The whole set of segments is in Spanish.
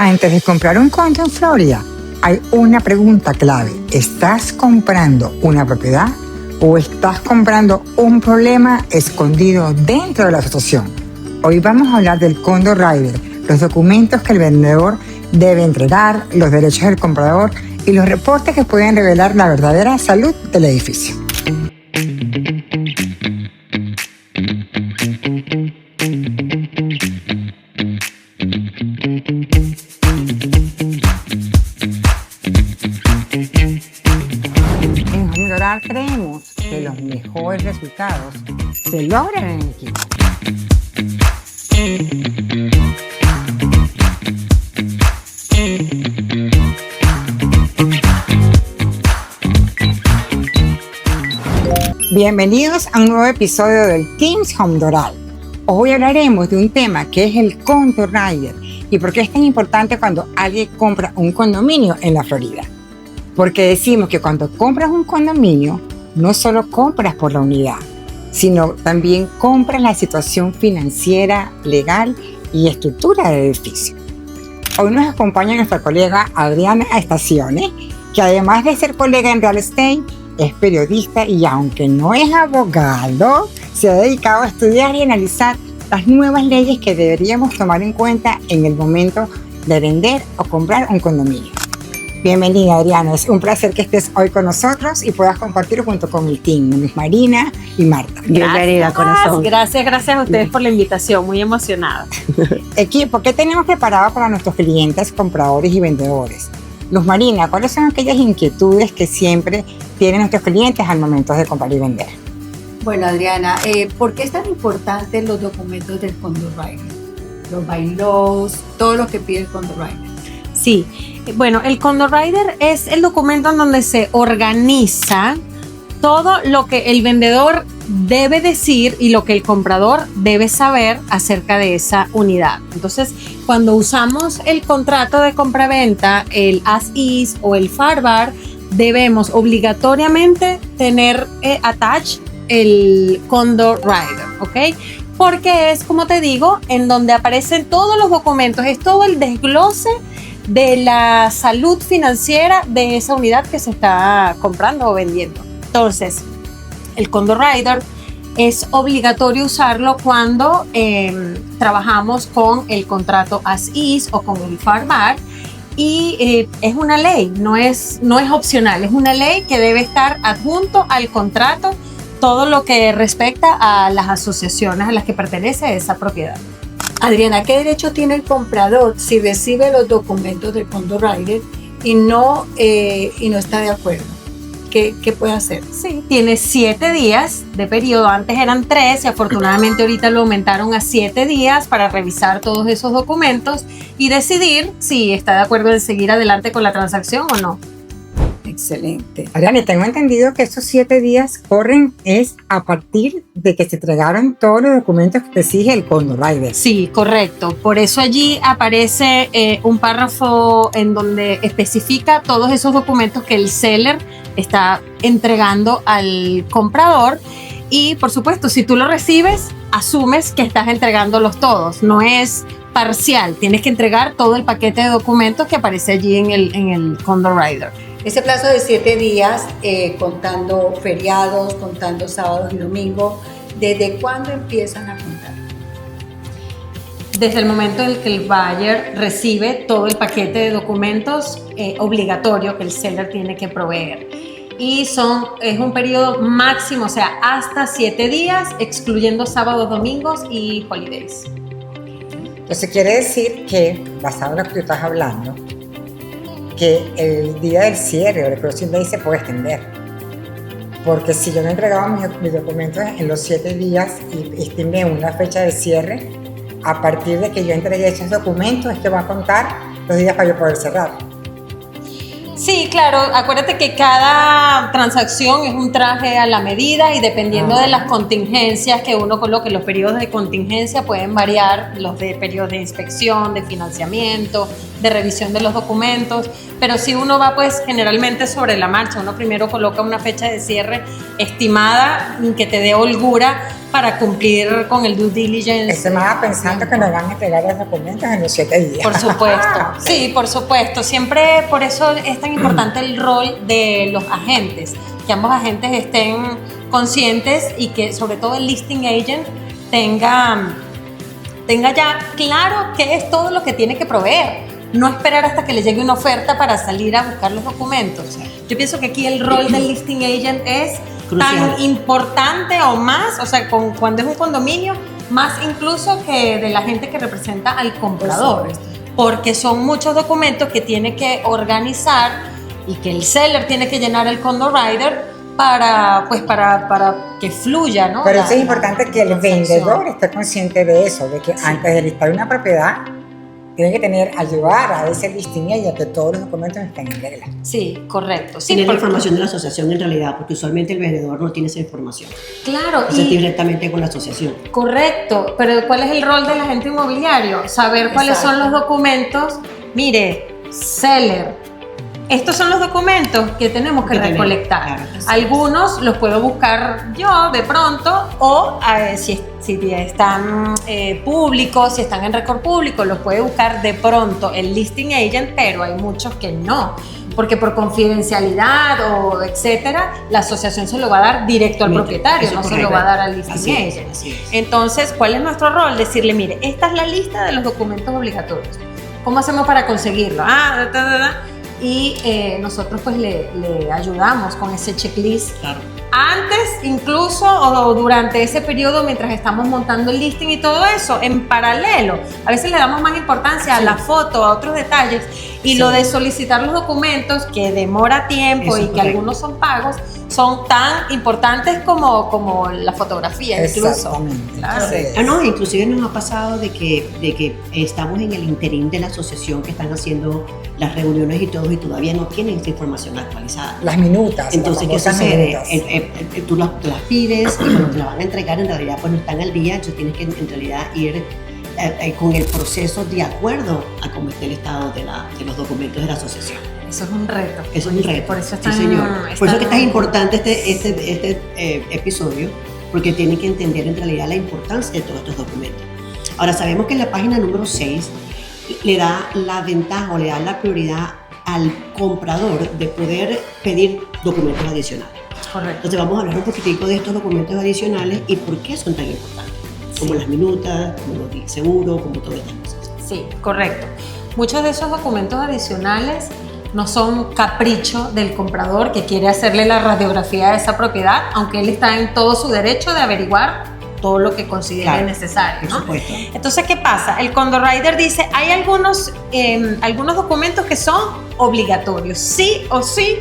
Antes de comprar un condo en Florida, hay una pregunta clave. ¿Estás comprando una propiedad o estás comprando un problema escondido dentro de la asociación? Hoy vamos a hablar del Condo Rider, los documentos que el vendedor debe entregar, los derechos del comprador y los reportes que pueden revelar la verdadera salud del edificio. En Hondoral creemos que los mejores resultados se logran en equipo. Bienvenidos a un nuevo episodio del Teams Hondoral. Hoy hablaremos de un tema que es el Condo Rider y por qué es tan importante cuando alguien compra un condominio en la Florida. Porque decimos que cuando compras un condominio, no solo compras por la unidad, sino también compras la situación financiera, legal y estructura del edificio. Hoy nos acompaña nuestra colega Adriana Estaciones, que además de ser colega en real estate, es periodista y aunque no es abogado, se ha dedicado a estudiar y analizar las nuevas leyes que deberíamos tomar en cuenta en el momento de vender o comprar un condominio. Bienvenida, Adriana, es un placer que estés hoy con nosotros y puedas compartir junto con el team, Marina y Marta. Bienvenida, corazón. Gracias a ustedes por la invitación, muy emocionada. Equipo, ¿qué tenemos preparado para nuestros clientes, compradores y vendedores? Luz Marina, ¿cuáles son aquellas inquietudes que siempre tienen nuestros clientes al momento de comprar y vender? Bueno, Adriana, ¿por qué es tan importante los documentos del Condo Rider? Los bylaws, todo lo que pide el Condo Rider. Sí, bueno, el Condo Rider es el documento en donde se organiza todo lo que el vendedor debe decir y lo que el comprador debe saber acerca de esa unidad. Entonces, cuando usamos el contrato de compraventa, el as-is o el farbar, debemos obligatoriamente tener attached el Condo Rider, ¿ok? Porque es, como te digo, en donde aparecen todos los documentos, es todo el desglose de la salud financiera de esa unidad que se está comprando o vendiendo. Entonces, el Condo Rider es obligatorio usarlo cuando trabajamos con el contrato as-is o con el farbar y es una ley, no es opcional, es una ley que debe estar adjunto al contrato todo lo que respecta a las asociaciones a las que pertenece esa propiedad. Adriana, ¿qué derecho tiene el comprador si recibe los documentos del Condo Rider y no está de acuerdo? ¿Qué puede hacer? Sí, tiene 7 días de periodo. Antes eran 3 y afortunadamente ahorita lo aumentaron a 7 días para revisar todos esos documentos y decidir si está de acuerdo en seguir adelante con la transacción o no. Excelente. Adriana, tengo entendido que esos 7 días corren es a partir de que se entregaron todos los documentos que te exige el Condo Rider. Sí, correcto. Por eso allí aparece un párrafo en donde especifica todos esos documentos que el seller está entregando al comprador y, por supuesto, si tú lo recibes, asumes que estás entregándolos todos. No es parcial, tienes que entregar todo el paquete de documentos que aparece allí en el Condo Rider. Ese plazo de 7 días, contando feriados, contando sábados y domingos, ¿desde cuándo empiezan a contar? Desde el momento en el que el buyer recibe todo el paquete de documentos obligatorio que el seller tiene que proveer. Y es un periodo máximo, o sea, hasta 7 días, excluyendo sábados, domingos y holidays. Entonces quiere decir que, basado en lo que tú estás hablando, que el día del cierre o el closing day se puede extender. Porque si yo no he entregado mis documentos en los 7 días y estimé una fecha de cierre, a partir de que yo entregué esos documentos es que va a contar los días para yo poder cerrar. Sí, claro, acuérdate que cada transacción es un traje a la medida y dependiendo de las contingencias que uno coloque, los periodos de contingencia pueden variar, los de periodos de inspección, de financiamiento, de revisión de los documentos, pero si uno va pues generalmente sobre la marcha, uno primero coloca una fecha de cierre estimada que te dé holgura para cumplir con el due diligence. Estaba pensando que nos van a entregar los documentos en los 7 días. Por supuesto, sí, por supuesto. Siempre por eso es tan importante el rol de los agentes, que ambos agentes estén conscientes y que sobre todo el listing agent tenga ya claro qué es todo lo que tiene que proveer. No esperar hasta que le llegue una oferta para salir a buscar los documentos. Yo pienso que aquí el rol del listing agent es tan importante o más, o sea, cuando es un condominio, más incluso que de la gente que representa al comprador, porque son muchos documentos que tiene que organizar y que el seller tiene que llenar el condo rider para que fluya, ¿no? Pero eso es importante que el vendedor esté consciente de eso, de que antes de listar una propiedad tiene que ayudar a ese listing agent a que todos los documentos estén en regla. Sí, correcto. Sí, tiene la información de la asociación en realidad, porque usualmente el vendedor no tiene esa información. Claro. Entonces directamente con la asociación. Correcto, pero ¿cuál es el rol del agente inmobiliario? Saber cuáles son los documentos. Mire, seller, estos son los documentos que tenemos que recolectar. Claro, algunos los puedo buscar yo de pronto o si están públicos, si están en récord público, los puede buscar de pronto el listing agent, pero hay muchos que no, porque por confidencialidad o etcétera, la asociación se lo va a dar directo al propietario, no se lo va a dar al listing agent. Entonces, ¿cuál es nuestro rol? Decirle, mire, esta es la lista de los documentos obligatorios. ¿Cómo hacemos para conseguirlo? Y nosotros pues le ayudamos con ese checklist. Claro. Antes incluso o durante ese periodo mientras estamos montando el listing y todo eso, en paralelo. A veces le damos más importancia a la foto, a otros detalles y lo de solicitar los documentos que demora tiempo y que algunos son pagos, son tan importantes como la fotografía incluso. Exactamente. Claro. No, inclusive nos ha pasado de que estamos en el interín de la asociación que están haciendo las reuniones y todo y todavía no tienen esta información actualizada. Las minutas. Entonces, ¿qué sucede? Tú las pides y cuando te la van a entregar en realidad pues no están al día, entonces tienes que en realidad ir con el proceso de acuerdo a cómo esté el estado de los documentos de la asociación. Eso es un reto. Eso es un reto. Por eso sí, señor. Por eso que es tan importante este episodio, porque tienen que entender en realidad la importancia de todos estos documentos. Ahora, sabemos que en la página número 6 le da la ventaja o le da la prioridad al comprador de poder pedir documentos adicionales. Correcto. Entonces vamos a hablar un poquitico de estos documentos adicionales y por qué son tan importantes, como las minutas, como los seguros, como todas estas cosas. Sí, correcto. Muchos de esos documentos adicionales no son capricho del comprador que quiere hacerle la radiografía de esa propiedad, aunque él está en todo su derecho de averiguar todo lo que considere necesario, ¿no? Por supuesto. Entonces, ¿qué pasa? El condo rider dice, hay algunos documentos que son obligatorios, sí o sí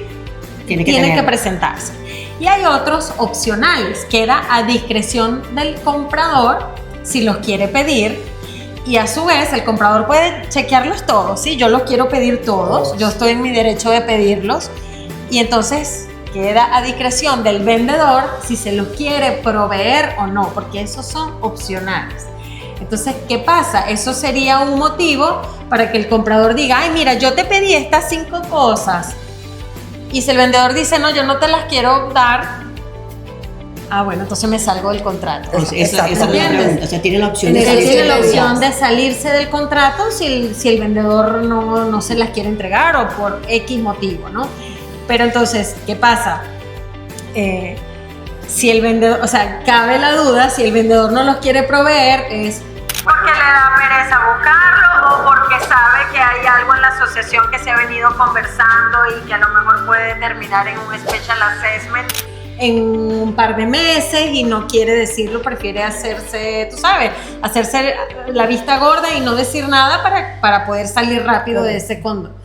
tienen que presentarse. Y hay otros opcionales, queda a discreción del comprador si los quiere pedir. Y a su vez el comprador puede chequearlos todos, ¿sí? Yo los quiero pedir todos, yo estoy en mi derecho de pedirlos y entonces queda a discreción del vendedor si se los quiere proveer o no, porque esos son opcionales. Entonces, ¿qué pasa? Eso sería un motivo para que el comprador diga, ay, mira, yo te pedí estas 5 cosas y si el vendedor dice, no, yo no te las quiero dar, bueno, entonces me salgo del contrato. Esa es la pregunta. O sea, tiene la opción de salirse. Tiene la opción de salirse del contrato si el vendedor no se las quiere entregar o por X motivo, ¿no? Pero entonces, ¿qué pasa? Si el vendedor, o sea, cabe la duda, si el vendedor no los quiere proveer, es porque le da pereza buscarlo o porque sabe que hay algo en la asociación que se ha venido conversando y que a lo mejor puede terminar en un special assessment en un par de meses y no quiere decirlo, prefiere hacerse, tú sabes, hacerse la vista gorda y no decir nada para poder salir rápido de ese condo.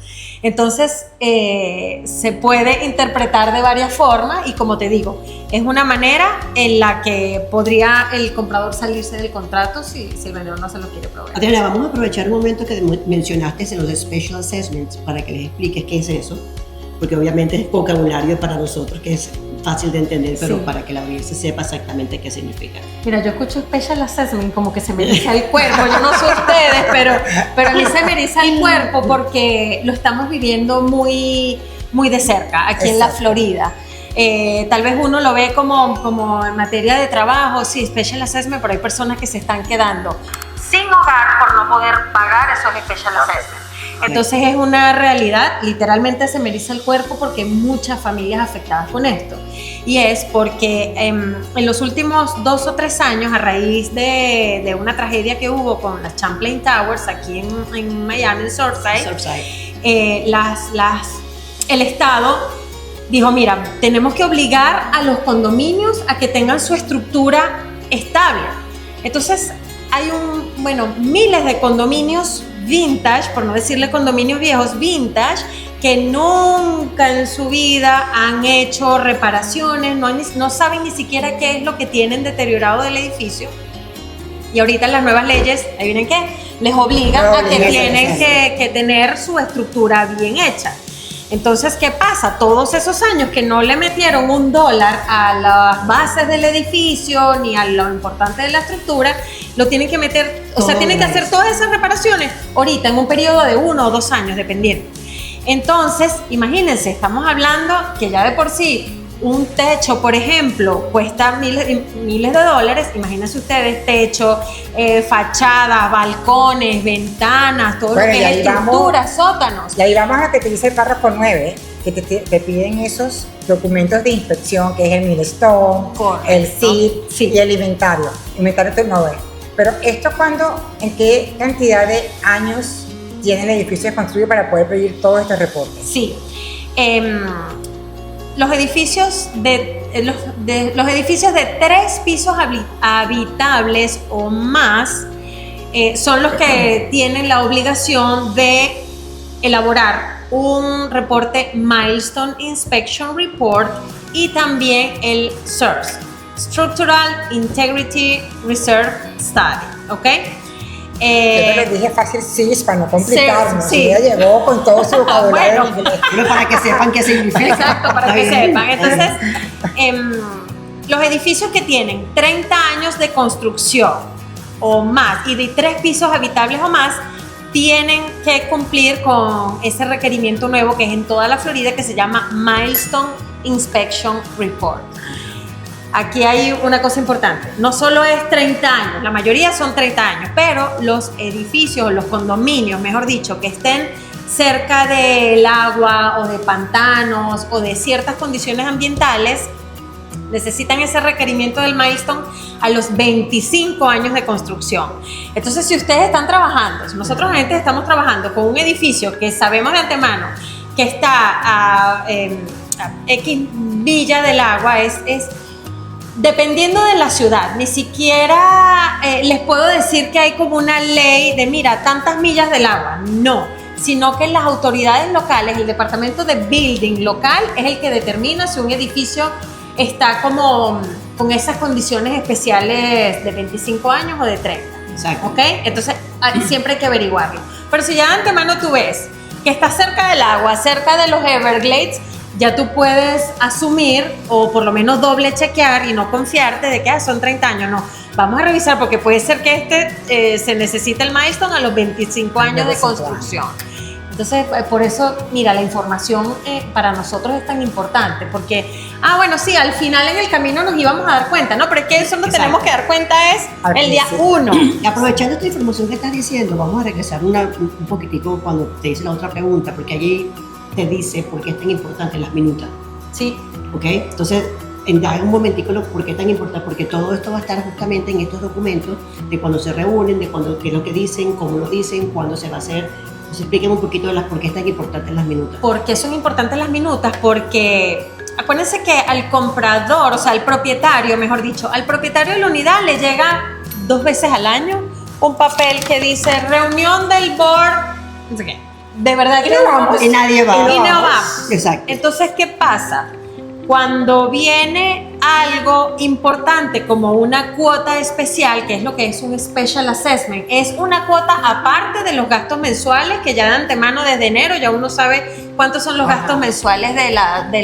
Entonces, se puede interpretar de varias formas y como te digo, es una manera en la que podría el comprador salirse del contrato si el vendedor no se lo quiere proveer. Adriana, vamos a aprovechar un momento que mencionaste en los Special Assessments para que les expliques qué es eso, porque obviamente es vocabulario para nosotros que es fácil de entender, pero para que la audiencia sepa exactamente qué significa. Mira, yo escucho Special Assessment como que se me eriza el cuerpo, yo no sé ustedes, pero a mí se me eriza el cuerpo porque lo estamos viviendo muy, muy de cerca aquí en la Florida. Tal vez uno lo ve como en materia de trabajo, sí, special assessment, pero hay personas que se están quedando sin hogar por no poder pagar esos special assessment. Entonces es una realidad, literalmente se me eriza el cuerpo porque hay muchas familias afectadas con esto. Y es porque en los últimos 2 o 3 años, a raíz de una tragedia que hubo con las Champlain Towers aquí en Miami, en Surfside, el Estado dijo, mira, tenemos que obligar a los condominios a que tengan su estructura estable. Entonces hay miles de condominios vintage, por no decirle condominios viejos, vintage, que nunca en su vida han hecho reparaciones, no saben ni siquiera qué es lo que tienen deteriorado del edificio. Y ahorita las nuevas leyes, ahí vienen que les obligan a que tienen que tener su estructura bien hecha. Entonces, ¿qué pasa? Todos esos años que no le metieron $1 a las bases del edificio ni a lo importante de la estructura, lo tienen que meter, o sea, tienen que hacer todas esas reparaciones ahorita en un periodo de 1 o 2 años, dependiendo. Entonces, imagínense, estamos hablando que ya de por sí un techo, por ejemplo, cuesta miles de dólares. Imagínense ustedes, techo, fachadas, balcones, ventanas, todo lo que es estructuras, sótanos. Y ahí vamos a que te dice el párrafo 9, que te piden esos documentos de inspección, que es el milestone, el CIP y el inventario. Inventario no ves. Pero esto ¿en qué cantidad de años tiene el edificio construido para poder pedir todos estos reportes? Sí. Los edificios de 3 pisos habitables o más son los que tienen la obligación de elaborar un reporte Milestone Inspection Report y también el SIRS, Structural Integrity Reserve Study, ¿ok? Yo te lo dije fácil, sí, para no complicarnos. Sí. Ella llegó con todo su vocabulario en inglés. Pero para que sepan qué significa. Exacto, para que sepan. Entonces, los edificios que tienen 30 años de construcción o más y de 3 pisos habitables o más tienen que cumplir con ese requerimiento nuevo que es en toda la Florida, que se llama Milestone Inspection Report. Aquí hay una cosa importante, no solo es 30 años, la mayoría son 30 años, pero los edificios, los condominios, mejor dicho, que estén cerca del agua o de pantanos o de ciertas condiciones ambientales, necesitan ese requerimiento del milestone a los 25 años de construcción. Entonces, si ustedes están trabajando, si nosotros estamos trabajando con un edificio que sabemos de antemano que está a X milla del agua, es dependiendo de la ciudad, ni siquiera les puedo decir que hay como una ley de, mira, tantas millas del agua, no, sino que las autoridades locales, el departamento de building local es el que determina si un edificio está como con esas condiciones especiales de 25 años o de 30. Exacto. ¿Ok? Entonces, siempre hay que averiguarlo. Pero si ya de antemano tú ves que está cerca del agua, cerca de los Everglades, ya tú puedes asumir o por lo menos doble chequear y no confiarte de que son 30 años. No, vamos a revisar porque puede ser que se necesite el milestone a los 25 años de construcción. Entonces, por eso, mira, la información para nosotros es tan importante porque, bueno, sí, al final en el camino nos íbamos a dar cuenta, ¿no? Pero es que eso nos tenemos que dar cuenta es el día 1. Y aprovechando esta información que estás diciendo, vamos a regresar un poquitico cuando te hice la otra pregunta, porque allí te dice por qué es tan importante las minutas. Sí. ¿Ok? Entonces, indaga un momentico por qué es tan importante, porque todo esto va a estar justamente en estos documentos de cuando se reúnen, de qué es lo que dicen, cómo lo dicen, cuándo se va a hacer. Entonces, expliquen un poquito de por qué es tan importante las minutas. ¿Por qué son importantes las minutas? Porque acuérdense que al comprador, o sea, al propietario, mejor dicho, al propietario de la unidad le llega 2 veces al año un papel que dice reunión del board, no sé qué. De verdad que no vamos. Y nadie va. Y no vamos. Exacto. Entonces, ¿qué pasa? Cuando viene algo importante como una cuota especial, que es lo que es un special assessment, es una cuota aparte de los gastos mensuales que ya de antemano desde enero ya uno sabe cuántos son los gastos mensuales de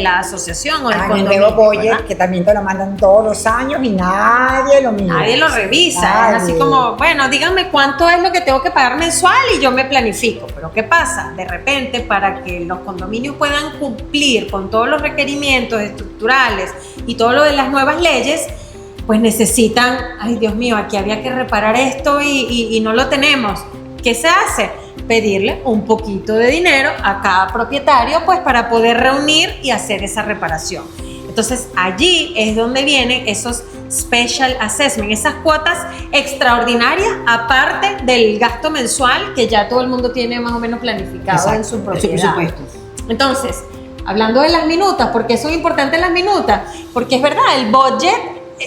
la asociación o del En el condominio, nuevo budget, ¿verdad? que también te lo mandan todos los años y nadie lo mira. Nadie lo revisa, Nadie. es así como, bueno, díganme cuánto es lo que tengo que pagar mensual y yo me planifico. Pero ¿qué pasa? De repente, para que los condominios puedan cumplir con todos los requerimientos estructurales y todo lo de las nuevas leyes, pues necesitan, ay Dios mío, aquí había que reparar esto y no lo tenemos. ¿Qué se hace? Pedirle un poquito de dinero a cada propietario, pues para poder reunir y hacer esa reparación. Entonces allí es donde vienen esos special assessment, esas cuotas extraordinarias aparte del gasto mensual que ya todo el mundo tiene más o menos planificado. Exacto, en su en propiedad. presupuesto. Entonces, hablando de las minutas, ¿por qué son importantes las minutas? Porque es verdad, el budget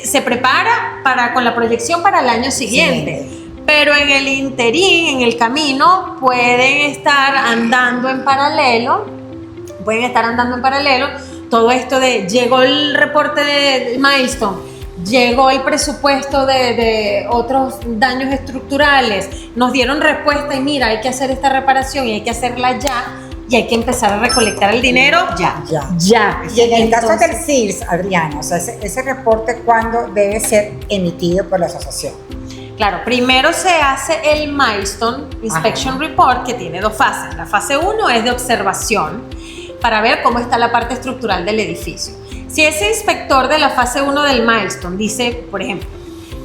se prepara con la proyección para el año siguiente. Pero en el interín, en el camino, pueden estar andando en paralelo. Todo esto de llegó el reporte de milestone, llegó el presupuesto de otros daños estructurales, nos dieron respuesta y mira, hay que hacer esta reparación y hay que hacerla ya. Y hay que empezar a recolectar el dinero Ya. ya. Y en el caso Entonces, del CIRS, Adriana, o sea, ese reporte, ¿cuándo debe ser emitido por la asociación? claro, primero se hace el Milestone Inspection Report, que tiene dos fases. La fase 1 es de observación para ver cómo está la parte estructural del edificio. Si ese inspector de la fase 1 del Milestone dice, por ejemplo,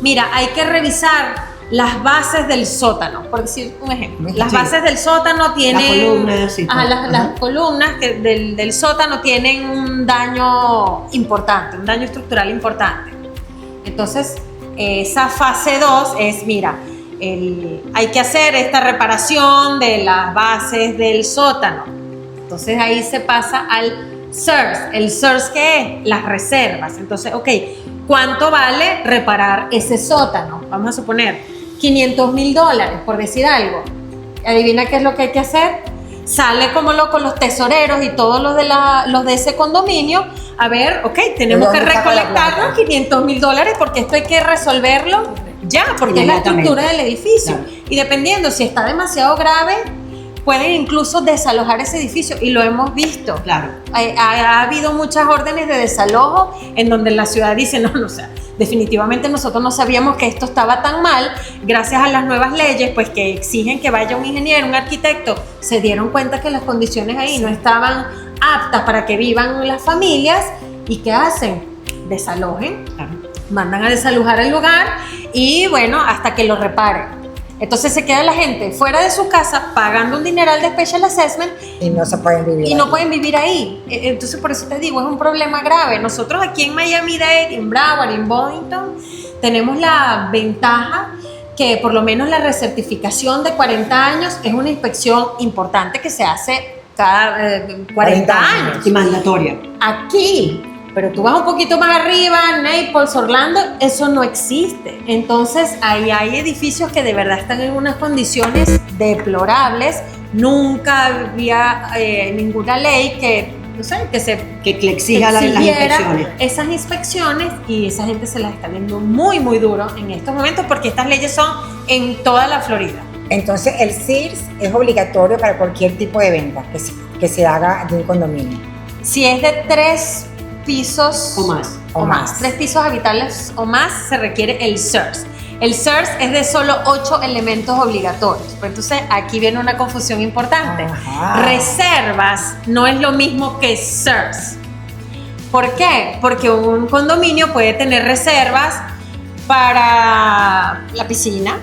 mira, hay que revisar las bases del sótano, por decir un ejemplo. Las Sí. bases del sótano tienen... Las columnas, sí, todo. las columnas del sótano tienen un daño importante, un daño estructural importante. Entonces, esa fase 2 es, mira, hay que hacer esta reparación de las bases del sótano. Entonces ahí se pasa al SIRS. ¿El SIRS qué es? Las reservas. Entonces, ok, ¿cuánto vale reparar ese sótano? Vamos a suponer $500,000, por decir algo. Adivina qué es lo que hay que hacer. Sale como loco los tesoreros y todos los de ese condominio. A ver, ok, tenemos que ¿De dónde saca la recolectar plata? los $500,000 porque esto hay que resolverlo ya, porque es la Inmediatamente. estructura del edificio. Claro. Y dependiendo si está demasiado grave, pueden incluso desalojar ese edificio y lo hemos visto. Claro. Ha habido muchas órdenes de desalojo en donde la ciudad dice, no, o sea, definitivamente nosotros no sabíamos que esto estaba tan mal. Gracias a las nuevas leyes, pues que exigen que vaya un ingeniero, un arquitecto, se dieron cuenta que las condiciones ahí no estaban aptas para que vivan las familias. ¿Y qué hacen? Desalojen, Claro. mandan a desalojar el lugar y bueno, hasta que lo reparen. Entonces se queda la gente fuera de su casa pagando un dineral de Special Assessment Y no se pueden vivir y ahí. no pueden vivir ahí. Entonces por eso te digo, es un problema grave. Nosotros aquí en Miami-Dade, en Broward, en Boynton, tenemos la ventaja que por lo menos la recertificación de 40 años es una inspección importante que se hace cada 40 años. Y mandatoria. Aquí, pero tú vas un poquito más arriba, Naples, Orlando, eso no existe. Entonces ahí hay edificios que de verdad están en unas condiciones deplorables. Nunca había ninguna ley que, no sé, Que le exija las exigiera inspecciones. esas inspecciones, y esa gente se las está viendo muy, muy duro en estos momentos porque estas leyes son en toda la Florida. Entonces, el CIRS es obligatorio para cualquier tipo de venta que se haga de un condominio. Si es de 3 pisos O más. 3 pisos habitables o más, se requiere el SIRS. El SIRS es de solo 8 elementos obligatorios. Pero entonces aquí viene una confusión importante. Ajá. Reservas no es lo mismo que SIRS. ¿Por qué? Porque un condominio puede tener reservas para la piscina,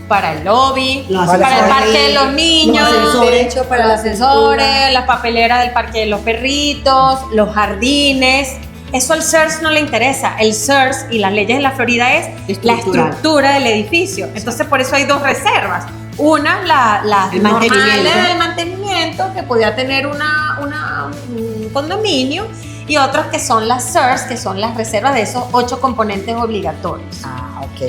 para el lobby, Los para el ascensores, parque de los niños, los ascensores, derecho para los la ascensores, pintura. las papeleras del parque de los perritos, los jardines. Eso al SIRS no le interesa. El SIRS y las leyes de la Florida es la Estructural. estructura del edificio. Entonces por eso hay 2 reservas. Una, las El normales mantenimiento. del mantenimiento que podía tener un condominio, y otras que son las SIRS, que son las reservas de esos 8 componentes obligatorios. Ah, ok.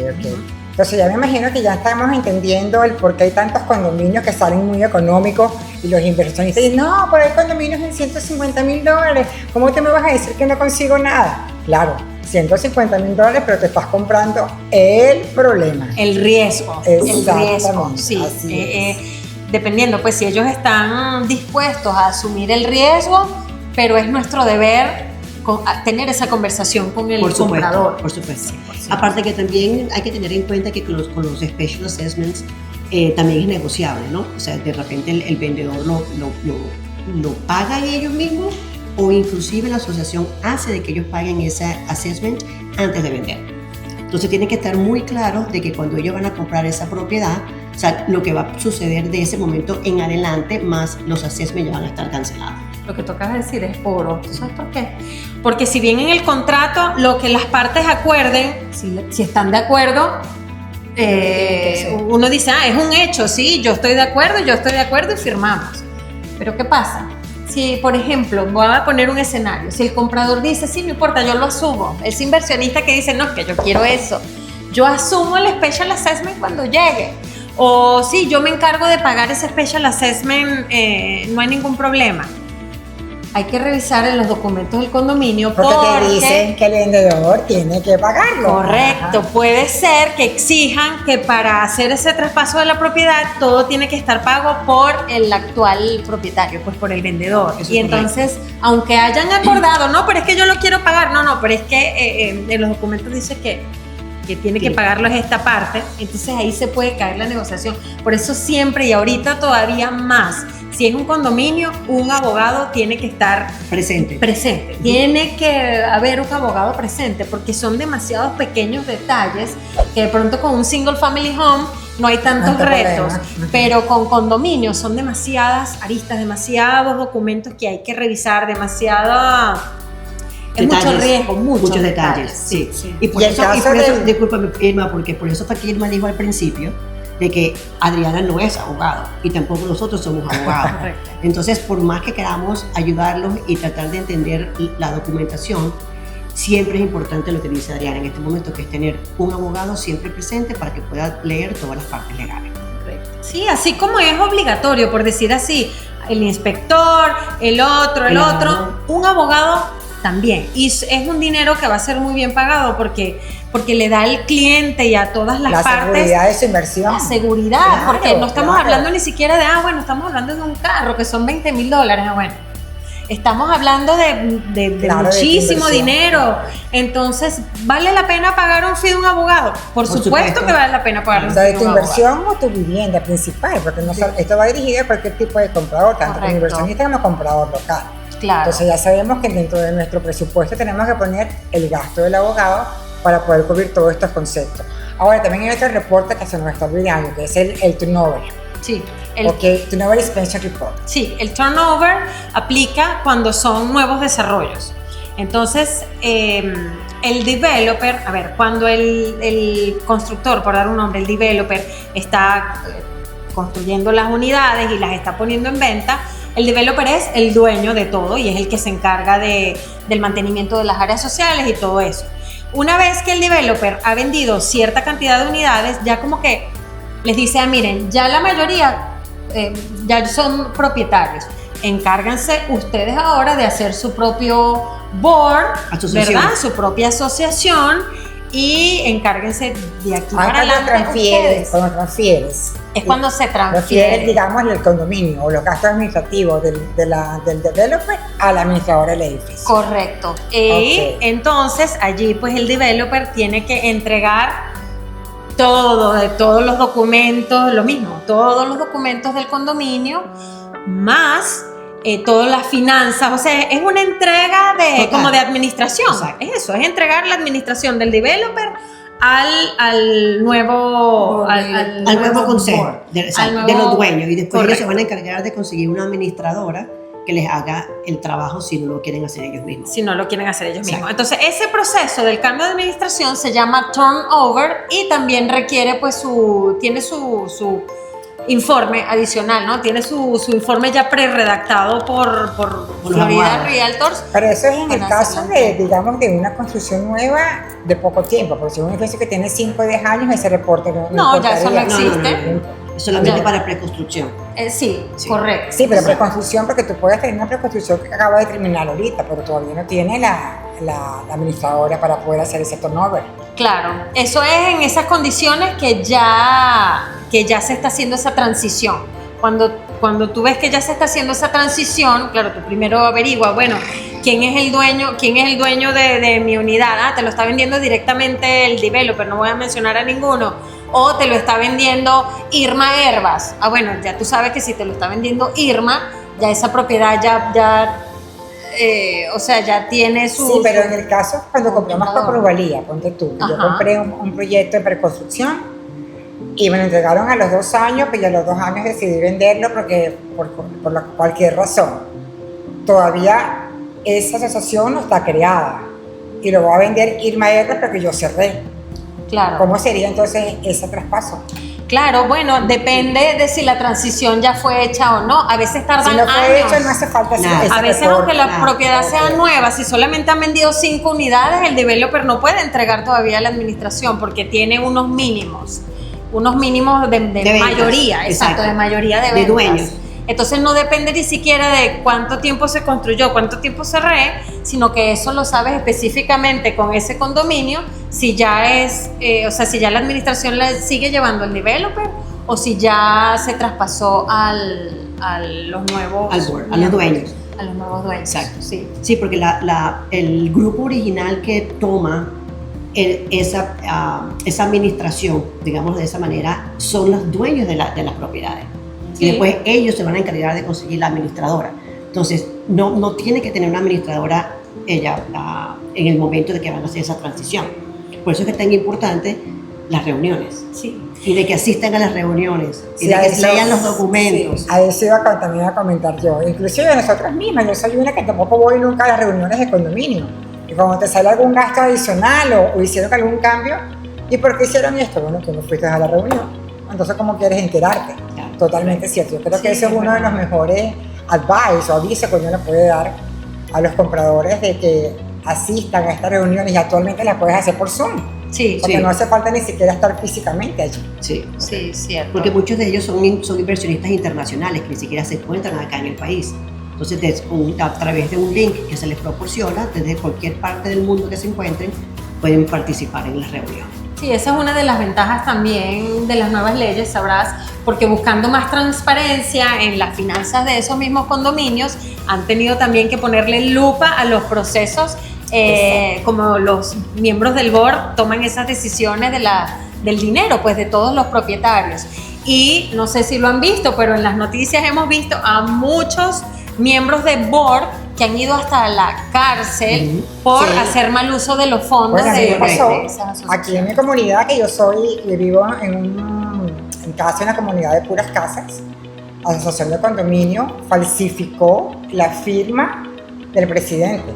Entonces ya me imagino que ya estamos entendiendo el por qué hay tantos condominios que salen muy económicos y los inversionistas dicen, no, pero hay condominios en $150,000, ¿cómo te me vas a decir que no consigo nada? Claro, $150,000, pero te estás comprando el problema. El riesgo, Exactamente, sí. así es. dependiendo, pues si ellos están dispuestos a asumir el riesgo, pero es nuestro deber tener esa conversación con el comprador. Por supuesto. 100%. Aparte que también hay que tener en cuenta que con los special assessments también es negociable, ¿no? O sea, de repente el vendedor lo paga ellos mismos, o inclusive la asociación hace de que ellos paguen ese assessment antes de vender. Entonces tienen que estar muy claros de que cuando ellos van a comprar esa propiedad, o sea, lo que va a suceder de ese momento en adelante, más los assessments ya van a estar cancelados. Lo que tocas decir es oro. ¿Sabes por qué? Porque si bien en el contrato lo que las partes acuerden, si están de acuerdo, uno dice, es un hecho, sí, yo estoy de acuerdo y firmamos. Pero ¿qué pasa? Si, por ejemplo, voy a poner un escenario, si el comprador dice, sí, no importa, yo lo asumo, ese inversionista que dice, no, es que yo quiero eso, yo asumo el special assessment cuando llegue, o sí, yo me encargo de pagar ese special assessment, no hay ningún problema. Hay que revisar en los documentos del condominio porque te dicen que el vendedor tiene que pagarlo. Correcto, puede ser que exijan que para hacer ese traspaso de la propiedad todo tiene que estar pago por el actual propietario, pues por el vendedor. Eso y es entonces, aunque hayan acordado, no, pero es que yo lo quiero pagar, no, pero es que en los documentos dice que tiene que pagarlo es esta parte, entonces ahí se puede caer la negociación. Por eso siempre y ahorita todavía más, si es un condominio, un abogado tiene que estar presente. Tiene que haber un abogado presente porque son demasiados pequeños detalles que de pronto con un single family home no hay tantos retos, pero con condominios son demasiadas aristas, demasiados documentos que hay que revisar, es mucho riesgo, muchos detalles. Sí. Y por eso, discúlpame, Irma, porque por eso fue que Irma dijo al principio de que Adriana no es abogado y tampoco nosotros somos abogados. Entonces, por más que queramos ayudarlos y tratar de entender la documentación, siempre es importante lo que dice Adriana en este momento, que es tener un abogado siempre presente para que pueda leer todas las partes legales. Sí, así como es obligatorio, por decir así, el inspector, el otro, un abogado también. Y es un dinero que va a ser muy bien pagado porque le da al cliente y a todas las partes la seguridad de su inversión. La seguridad, porque no estamos hablando ni siquiera de, estamos hablando de un carro que son $20,000. Estamos hablando de muchísimo dinero. Entonces, ¿vale la pena pagar un fee de un abogado? Por supuesto que vale la pena pagar un fee de un abogado. ¿De tu inversión o tu vivienda principal? Porque esto va dirigido a cualquier tipo de comprador, tanto como inversionista como comprador local. Claro. Entonces ya sabemos que dentro de nuestro presupuesto tenemos que poner el gasto del abogado para poder cubrir todos estos conceptos. Ahora, también hay otro reporte que se nos está olvidando, que es el turnover. Sí. Turnover Expense Report. Sí, el turnover aplica cuando son nuevos desarrollos. Entonces, el developer, cuando el constructor, por dar un nombre, el developer está construyendo las unidades y las está poniendo en venta, el developer es el dueño de todo y es el que se encarga del mantenimiento de las áreas sociales y todo eso. Una vez que el developer ha vendido cierta cantidad de unidades, ya como que les dice, miren, ya la mayoría ya son propietarios. Encárganse ustedes ahora de hacer su propio board, ¿verdad? Su propia asociación y encárguense de aquí para adelante. Cuando transfieres. Es cuando se transfiere. Digamos, el condominio o los gastos administrativos del developer al administrador del edificio. Correcto. Y entonces allí pues el developer tiene que entregar todos los documentos, lo mismo, todos los documentos del condominio, más todas las finanzas, o sea, es una entrega como de administración. Exacto. Es eso, es entregar la administración del developer al nuevo consejo de los dueños, y después ellos se van a encargar de conseguir una administradora que les haga el trabajo si no lo quieren hacer ellos mismos. Entonces, ese proceso del cambio de administración se llama turnover y también requiere, pues, tiene su informe adicional, ¿no? Tiene su informe ya pre-redactado por Florida Realtors. Pero eso es en el caso de una construcción nueva de poco tiempo, porque si es un edificio que tiene 5 o 10 años, ese reporte no ya eso no existe. No. Solamente para preconstrucción. Sí, correcto. Sí, pero preconstrucción, porque tú puedes tener una preconstrucción que acaba de terminar ahorita, pero todavía no tiene la administradora para poder hacer ese turnover. Claro, eso es en esas condiciones que ya se está haciendo esa transición. cuando tú ves que ya se está haciendo esa transición, claro, tú primero averigua, bueno, ¿quién es el dueño de mi unidad? Te lo está vendiendo directamente el developer, no voy a mencionar a ninguno. O te lo está vendiendo Irma Herbas. Bueno, ya tú sabes que si te lo está vendiendo Irma, ya esa propiedad ya tiene su... Sí, pero en el caso, cuando compramos por plusvalía, ponte tú, yo compré un proyecto de preconstrucción y me lo entregaron a los 2 años, pero a los 2 años decidí venderlo porque por cualquier razón. Todavía esa asociación no está creada y lo va a vender Irma Herbas porque yo cerré. Claro. ¿Cómo sería entonces ese traspaso? Claro, bueno, depende de si la transición ya fue hecha o no. A veces tardan años. Si no fue años. hecho, no hace falta ese A veces, aunque la propiedad sea okay. nueva, si solamente han vendido 5 unidades, el developer no puede entregar todavía a la administración porque tiene unos mínimos de mayoría, exacto, de mayoría de ventas. De dueños. Entonces no depende ni siquiera de cuánto tiempo se construyó, cuánto tiempo cerré, sino que eso lo sabes específicamente con ese condominio, si ya si ya la administración la sigue llevando el developer o si ya se traspasó a los nuevos a los dueños. A los nuevos dueños. Exacto. Sí, sí, porque el grupo original que toma esa administración, digamos de esa manera, son los dueños de las propiedades. Sí. Y después ellos se van a encargar de conseguir la administradora. Entonces, no tiene que tener una administradora ella en el momento de que van a hacer esa transición. Por eso es que es tan importante las reuniones. Sí. Y de que asistan a las reuniones. Sí, y de que lean los documentos. Sí, a eso también a comentar yo. Inclusive nosotras mismas, yo soy una que tampoco voy nunca a las reuniones de condominio. Y cuando te sale algún gasto adicional o hicieron algún cambio, ¿y por qué hicieron esto? Bueno, tú no fuiste a la reunión. Entonces, ¿cómo quieres enterarte? Claro. Totalmente cierto. Yo creo que ese es uno de los mejores advice o avisos que uno le puede dar a los compradores de que asistan a estas reuniones y actualmente las puedes hacer por Zoom. Sí, porque no hace falta ni siquiera estar físicamente allí. Sí, sí, cierto. porque muchos de ellos son inversionistas internacionales que ni siquiera se encuentran acá en el país. Entonces, a través de un link que se les proporciona, desde cualquier parte del mundo que se encuentren, pueden participar en las reuniones. Sí, esa es una de las ventajas también de las nuevas leyes, sabrás, porque buscando más transparencia en las finanzas de esos mismos condominios, han tenido también que ponerle lupa a los procesos, como los miembros del board toman esas decisiones del dinero, pues de todos los propietarios. Y no sé si lo han visto, pero en las noticias hemos visto a muchos miembros de board que han ido hasta la cárcel por hacer mal uso de los fondos de esas asociaciones. Aquí en mi comunidad, que yo vivo en una comunidad de puras casas, la asociación de condominio falsificó la firma del presidente.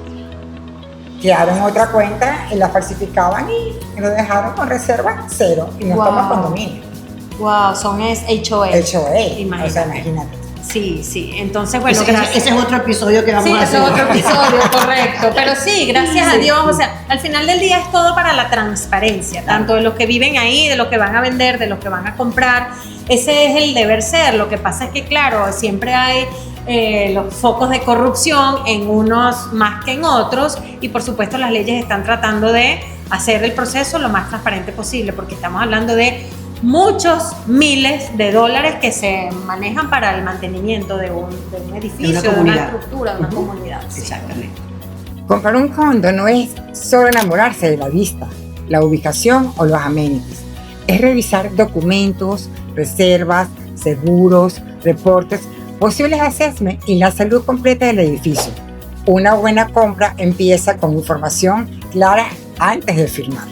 Crearon otra cuenta y la falsificaban y lo dejaron con reserva 0 y no como condominio. Wow, son HOA. HOA, o sea, imagínate. Sí, entonces bueno, ese es otro episodio que vamos a hacer. Sí, ese es otro episodio, correcto, pero sí, gracias a Dios, o sea, al final del día es todo para la transparencia, tanto de los que viven ahí, de los que van a vender, de los que van a comprar, ese es el deber ser. Lo que pasa es que claro, siempre hay los focos de corrupción en unos más que en otros y por supuesto las leyes están tratando de hacer el proceso lo más transparente posible porque estamos hablando de muchos miles de dólares que se manejan para el mantenimiento de un edificio, de una estructura, de una comunidad. Exactamente. Comprar un condo no es solo enamorarse de la vista, la ubicación o los amenities. Es revisar documentos, reservas, seguros, reportes, posibles assessments y la salud completa del edificio. Una buena compra empieza con información clara antes de firmar.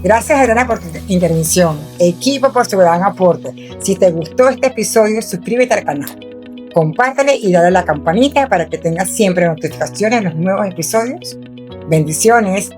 Gracias, Adriana, por tu intervención. Equipo, por su gran aporte. Si te gustó este episodio, suscríbete al canal. Compártelo y dale a la campanita para que tengas siempre notificaciones de los nuevos episodios. Bendiciones.